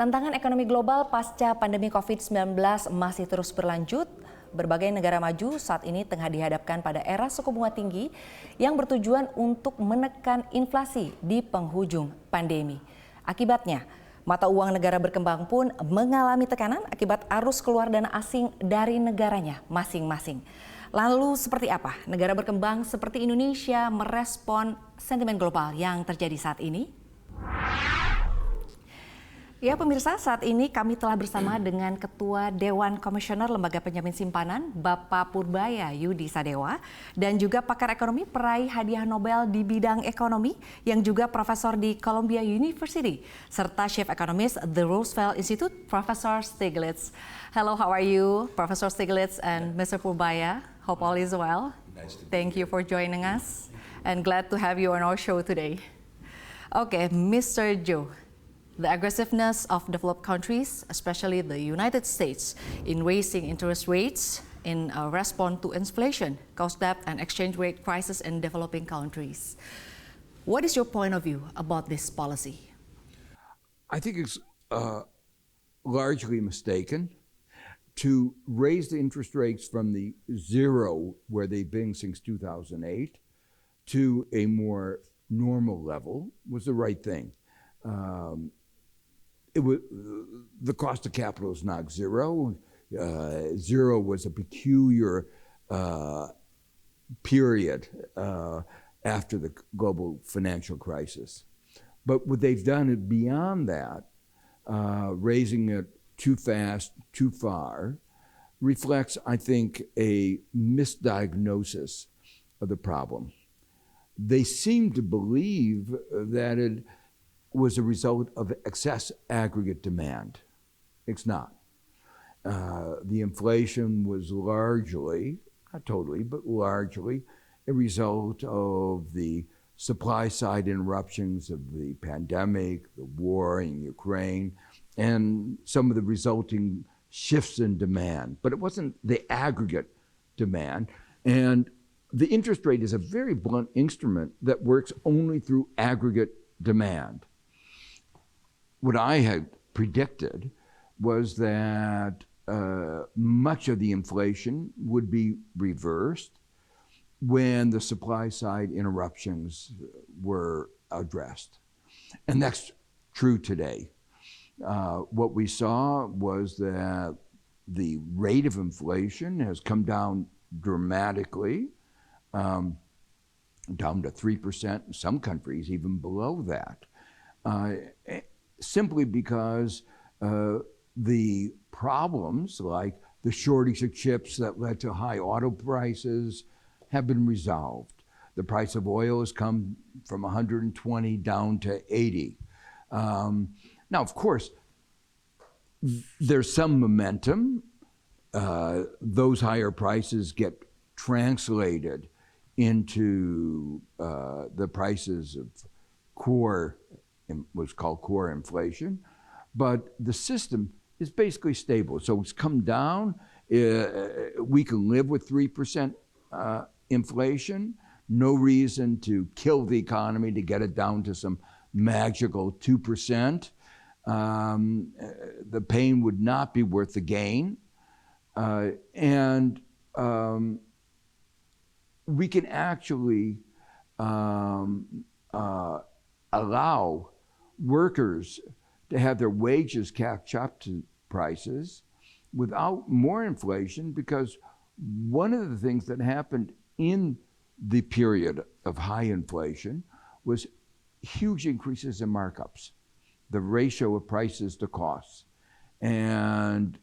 Tantangan ekonomi global pasca pandemi COVID-19 masih terus berlanjut. Berbagai negara maju saat ini tengah dihadapkan pada era suku bunga tinggi yang bertujuan untuk menekan inflasi di penghujung pandemi. Akibatnya, mata uang negara berkembang pun mengalami tekanan akibat arus keluar dana asing dari negaranya masing-masing. Lalu seperti apa negara berkembang seperti Indonesia merespon sentimen global yang terjadi saat ini? Ya pemirsa, saat ini kami telah bersama dengan Ketua Dewan Komisioner Lembaga Penjamin Simpanan, Bapak Purbaya Yudi Sadewa, dan juga pakar ekonomi peraih hadiah Nobel di bidang ekonomi yang juga profesor di Columbia University, serta Chief Economist The Roosevelt Institute, Professor Stiglitz. Hello, how are you, Professor Stiglitz and Mr. Purbaya? Hope all is well. Thank you for joining us and glad to have you on our show today. Okay, Mr. Joe. The aggressiveness of developed countries, especially the United States, in raising interest rates in response to inflation, cost debt and exchange rate crisis in developing countries. What is your point of view about this policy? I think it's largely mistaken to raise the interest rates from the zero where they've been since 2008 to a more normal level was the right thing. The cost of capital is not zero. Zero was a peculiar period after the global financial crisis. But what they've done is beyond that, raising it too fast, too far, reflects, I think, a misdiagnosis of the problem. They seem to believe that it was a result of excess aggregate demand. It's not. The inflation was largely, not totally, but largely a result of the supply side interruptions of the pandemic, the war in Ukraine, and some of the resulting shifts in demand. But it wasn't the aggregate demand. And the interest rate is a very blunt instrument that works only through aggregate demand. What I had predicted was that much of the inflation would be reversed when the supply side interruptions were addressed. And that's true today. What we saw was that the rate of inflation has come down dramatically, down to 3%, in some countries even below that. Simply because the problems like the shortage of chips that led to high auto prices have been resolved. The price of oil has come from 120 down to 80. Now, of course, there's some momentum. Those higher prices get translated into the prices of what's called core inflation, but the system is basically stable. So it's come down. We can live with 3% inflation. No reason to kill the economy to get it down to some magical 2%. The pain would not be worth the gain. And we can actually allow workers to have their wages catch up to prices without more inflation, because one of the things that happened in the period of high inflation was huge increases in markups, the ratio of prices to costs, and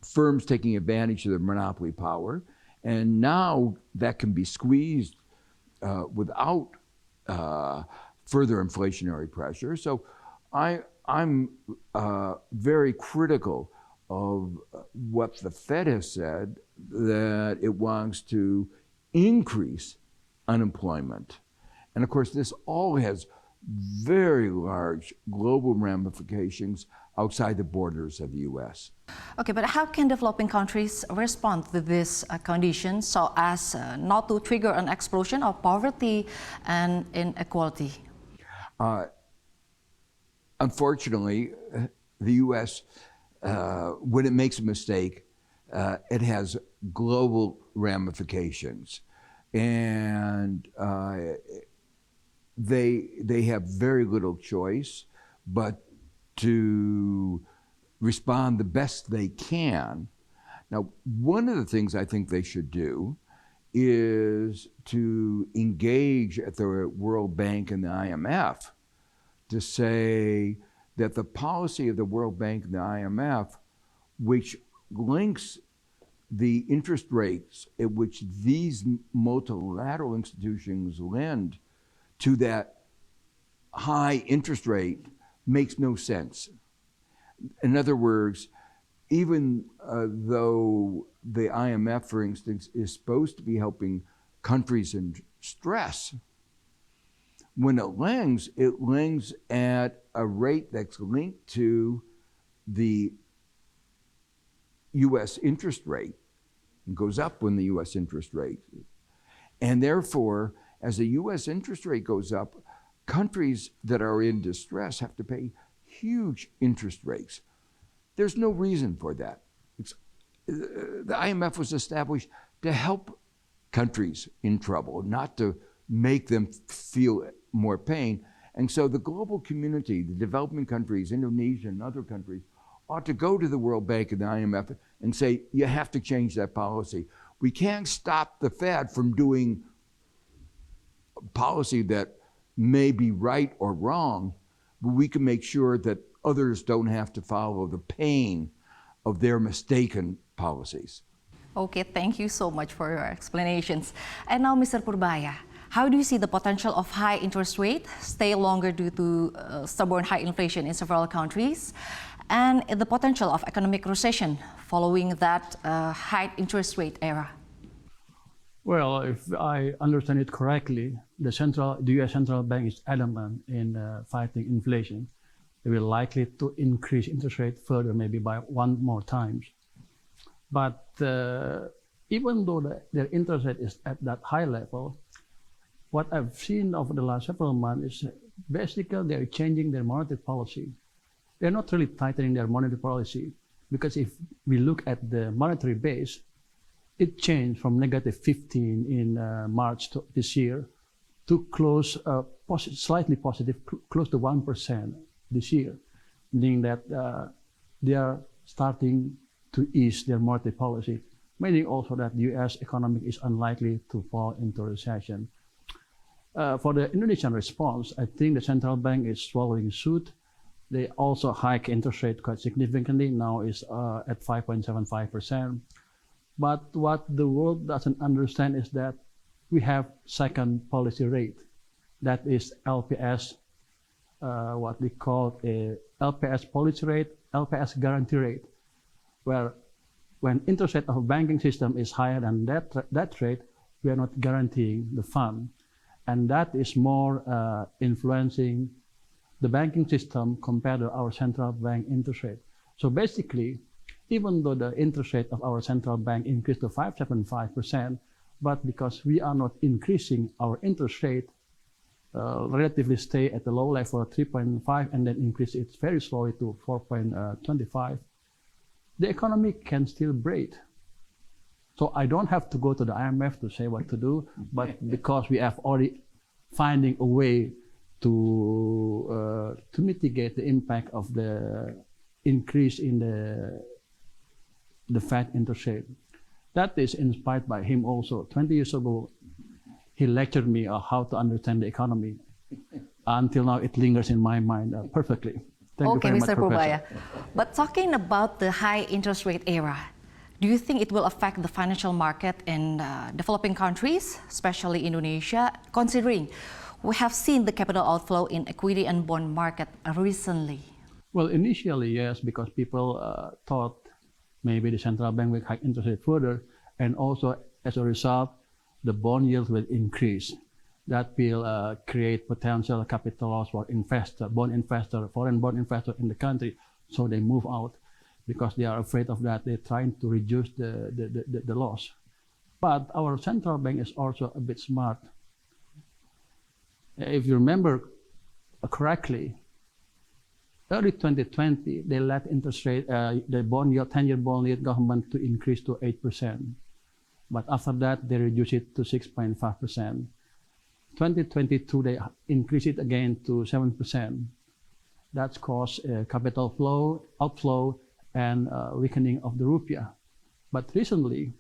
firms taking advantage of their monopoly power. And now that can be squeezed without further inflationary pressure. So I'm very critical of what the Fed has said, that it wants to increase unemployment. And of course, this all has very large global ramifications outside the borders of the U.S. Okay, but how can developing countries respond to this condition so as not to trigger an explosion of poverty and inequality? Unfortunately, the U.S., when it makes a mistake, it has global ramifications. And they have very little choice but to respond the best they can. Now, one of the things I think they should do is to engage at the World Bank and the IMF to say that the policy of the World Bank and the IMF, which links the interest rates at which these multilateral institutions lend to that high interest rate, makes no sense. In other words, even though the IMF, for instance, is supposed to be helping countries in stress, when it lends at a rate that's linked to the U.S. interest rate. It goes up when the U.S. interest rate. And therefore, as the U.S. interest rate goes up, countries that are in distress have to pay huge interest rates. There's no reason for that. The IMF was established to help countries in trouble, not to make them feel more pain. And so the global community, the developing countries, Indonesia and other countries, ought to go to the World Bank and the IMF and say, you have to change that policy. We can't stop the Fed from doing policy that may be right or wrong, but we can make sure that others don't have to follow the pain of their mistaken policies. Okay, thank you so much for your explanations. And now, Mr. Purbaya, how do you see the potential of high interest rate stay longer due to stubborn high inflation in several countries, and the potential of economic recession following that high interest rate era? Well, if I understand it correctly, the U.S. Central Bank is adamant in fighting inflation. They will likely to increase interest rate further, maybe by one more times. But even though their interest rate is at that high level, what I've seen over the last several months is basically they're changing their monetary policy. They're not really tightening their monetary policy, because if we look at the monetary base, it changed from negative 15 in March this year to close, slightly positive, close to 1% this year, meaning that they are starting to ease their monetary policy, meaning also that the U.S. economy is unlikely to fall into recession. For the Indonesian response, I think the central bank is following suit. They also hike interest rate quite significantly, now is at 5.75%. But what the world doesn't understand is that we have second policy rate, that is LPS, what we call a LPS policy rate, LPS guarantee rate, where when interest rate of a banking system is higher than that rate, we are not guaranteeing the fund. And that is more influencing the banking system compared to our central bank interest rate. So basically, even though the interest rate of our central bank increased to 5.75%, but because we are not increasing our interest rate, relatively stay at the low level of 3.5 and then increase it very slowly to 4.25, the economy can still breathe. So I don't have to go to the IMF to say what to do, but because we have already finding a way to mitigate the impact of the increase in the Fed interest rate. That is inspired by him also. 20 years ago, he lectured me on how to understand the economy. Until now, it lingers in my mind perfectly. Thank you very much, Mr. Purbaya. Professor. But talking about the high interest rate era, do you think it will affect the financial market in developing countries, especially Indonesia, considering we have seen the capital outflow in equity and bond market recently? Well, initially, yes, because people thought maybe the central bank will hike interest rate further, and also as a result, the bond yields will increase. That will create potential capital loss for foreign bond investor in the country, so they move out because they are afraid of that. They're trying to reduce the loss. But our central bank is also a bit smart. If you remember correctly, early 2020, they let interest rate, the bond yield, 10-year bond yield government to increase to 8%. But after that, they reduced it to 6.5%. 2022, they increased it again to 7%. That's caused capital outflow, and weakening of the rupiah. But recently,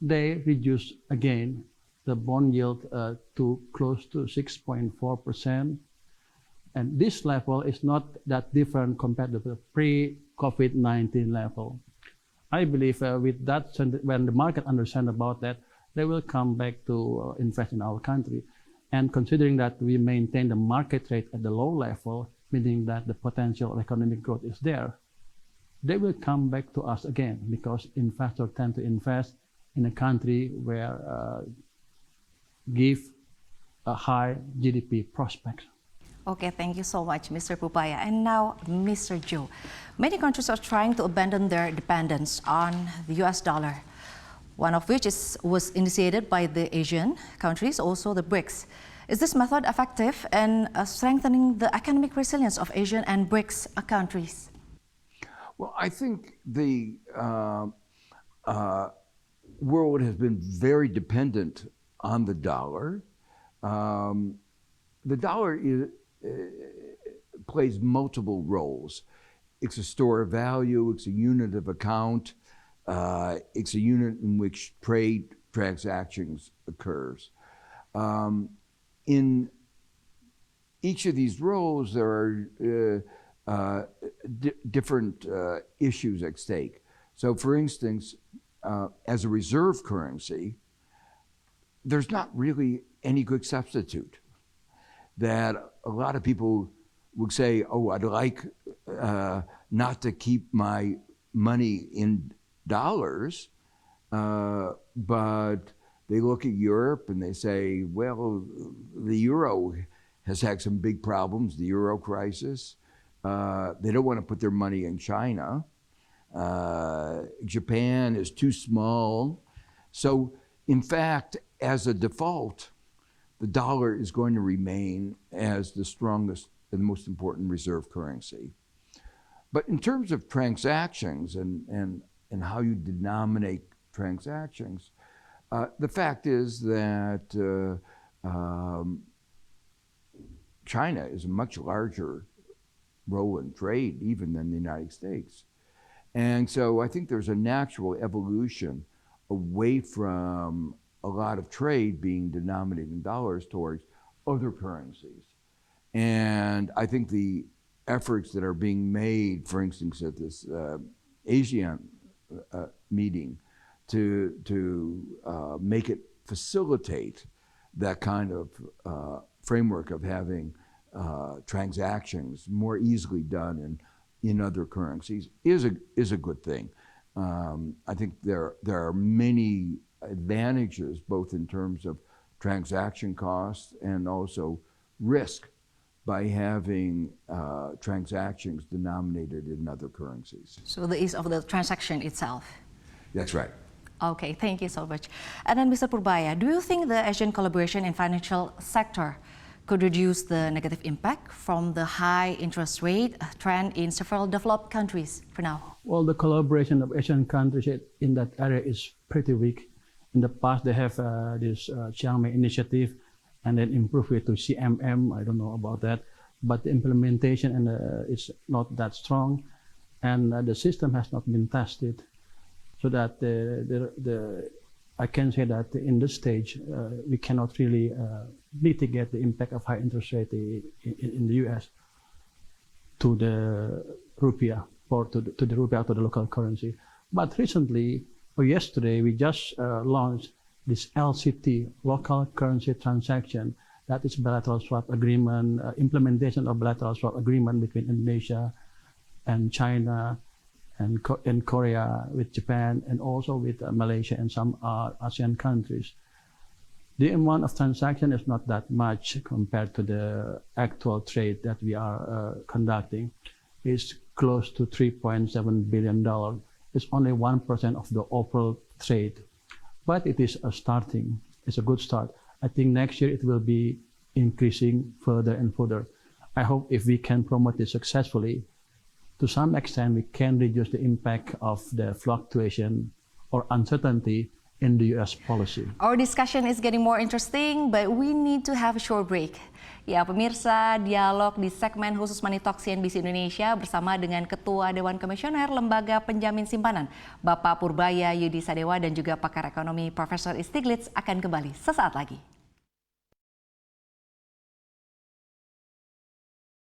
they reduced again the bond yield to close to 6.4%. And this level is not that different compared to the pre-COVID-19 level. I believe with that, when the market understands about that, they will come back to invest in our country. And considering that we maintain the market rate at the low level, meaning that the potential of economic growth is there, they will come back to us again, because investors tend to invest in a country where give a high GDP prospects. Okay, thank you so much, Mr. Pupaya. And now, Mr. Joe. Many countries are trying to abandon their dependence on the US dollar, one of which was initiated by the Asian countries, also the BRICS. Is this method effective in strengthening the economic resilience of Asian and BRICS countries? Well, I think the world has been very dependent on the dollar. The dollar plays multiple roles. It's a store of value, it's a unit of account, it's a unit in which trade transactions occurs. In each of these roles, there are different issues at stake. So for instance, as a reserve currency, there's not really any good substitute. That a lot of people would say, oh, I'd like not to keep my money in dollars, but they look at Europe and they say, well, the euro has had some big problems, the euro crisis. They don't want to put their money in China. Japan is too small. So in fact, as a default, the dollar is going to remain as the strongest and most important reserve currency. But in terms of transactions and how you denominate transactions, the fact is that China is a much larger role in trade even than the United States. And so I think there's a natural evolution away from a lot of trade being denominated in dollars towards other currencies. And I think the efforts that are being made, for instance, at this ASEAN meeting to make it facilitate that kind of framework of having transactions more easily done in other currencies is a good thing. I think there are many advantages, both in terms of transaction costs and also risk, by having transactions denominated in other currencies. So the ease of the transaction itself. That's right. Okay, thank you so much. And then Mr. Purbaya, do you think the Asian collaboration in financial sector could reduce the negative impact from the high interest rate trend in several developed countries for now? Well, the collaboration of Asian countries in that area is pretty weak. In the past, they have this Chiang Mai initiative, and then improve it to CMM. I don't know about that, but the implementation is not that strong, and the system has not been tested. So that I can say that in this stage, we cannot really mitigate the impact of high interest rate in the US to the rupiah, or to the rupiah, to the local currency. But recently, or yesterday, we just launched this LCT, local currency transaction. That is bilateral swap agreement, implementation of bilateral swap agreement between Indonesia and China and Korea, with Japan, and also with Malaysia and some ASEAN countries. The amount of transaction is not that much compared to the actual trade that we are conducting. It's close to $3.7 billion. It's only 1% of the overall trade, but it is a starting. It's a good start. I think next year it will be increasing further and further. I hope if we can promote it successfully, to some extent we can reduce the impact of the fluctuation or uncertainty in the US policy. Our discussion is getting more interesting, but we need to have a short break. Ya, pemirsa, dialog di segmen khusus Money Talk CNBC Indonesia bersama dengan Ketua Dewan Komisioner Lembaga Penjamin Simpanan, Bapak Purbaya Yudi Sadewa, dan juga pakar ekonomi Profesor Stiglitz akan kembali sesaat lagi.